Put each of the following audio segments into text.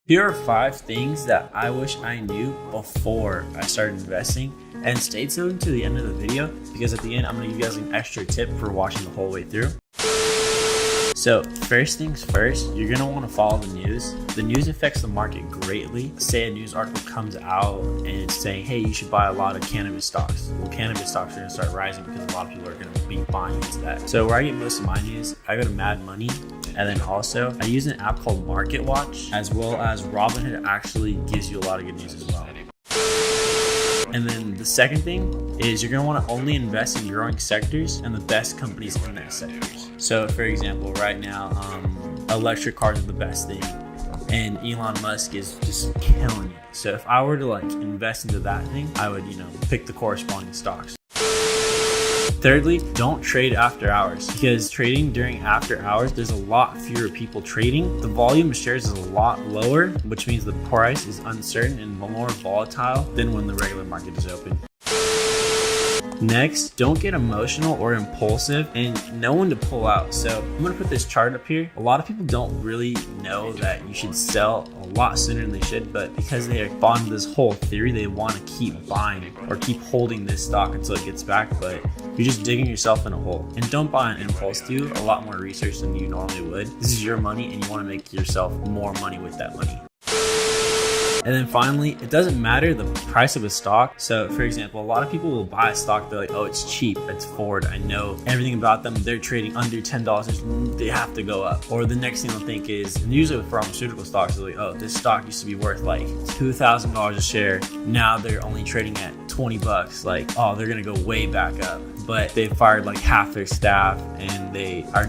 Here are 5 things that I wish I knew before I started investing, and stay tuned to the end of the video because at the end I'm going to give you guys an extra tip for watching the whole way through. So first things first, you're going to want to follow the news. The news affects the market greatly. Say a news article comes out and it's saying, hey, you should buy a lot of cannabis stocks. Well, cannabis stocks are going to start rising because a lot of people are going to be buying into that. So where I get most of my news, I go to Mad Money. And then also, I use an app called Market Watch, as well as Robinhood actually gives you a lot of good news as well. And then the second thing is you're going to want to only invest in growing sectors and the best companies in those sectors. So for example, right now, electric cars are the best thing and Elon Musk is just killing it. So if I were to invest into that thing, I would, pick the corresponding stocks. Thirdly, don't trade after hours because trading during after hours, there's a lot fewer people trading. The volume of shares is a lot lower, which means the price is uncertain and more volatile than when the regular market is open. Next, don't get emotional or impulsive and know when to pull out. So I'm going to put this chart up here. A lot of people don't really know that you should sell a lot sooner than they should, but because they are bought into this whole theory, they want to keep buying or keep holding this stock until it gets back, but you're just digging yourself in a hole. And don't buy on impulse. Do a lot more research than you normally would. This is your money and you want to make yourself more money with that money. And then finally, it doesn't matter the price of a stock. So for example, a lot of people will buy a stock, they're like, oh, it's cheap, it's Ford, I know everything about them, they're trading under $10, they have to go up. Or the next thing they'll think is, and usually with pharmaceutical stocks, they're like, oh, this stock used to be worth like $2,000 a share, now they're only trading at 20 bucks, like, oh, they're gonna go way back up. But they fired like half their staff and they are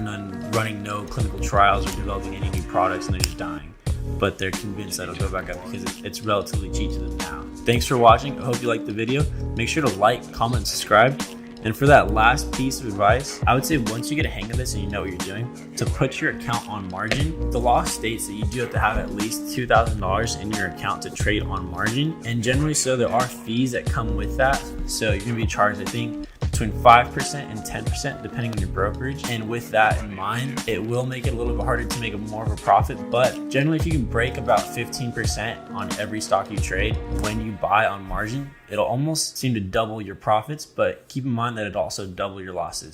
running no clinical trials or developing any new products and they're just dying. But they're convinced that it'll go back up because it's relatively cheap to them now. Thanks for watching. I hope you liked the video. Make sure to like, comment, and subscribe. And for that last piece of advice, I would say once you get a hang of this and you know what you're doing, to put your account on margin. The law states that you do have to have at least $2,000 in your account to trade on margin. And generally so there are fees that come with that. So you're gonna be charged, I think, between 5% and 10% depending on your brokerage. And with that in mind, it will make it a little bit harder to make more of a profit. But generally, if you can break about 15% on every stock you trade when you buy on margin, it'll almost seem to double your profits, but keep in mind that it'll also double your losses.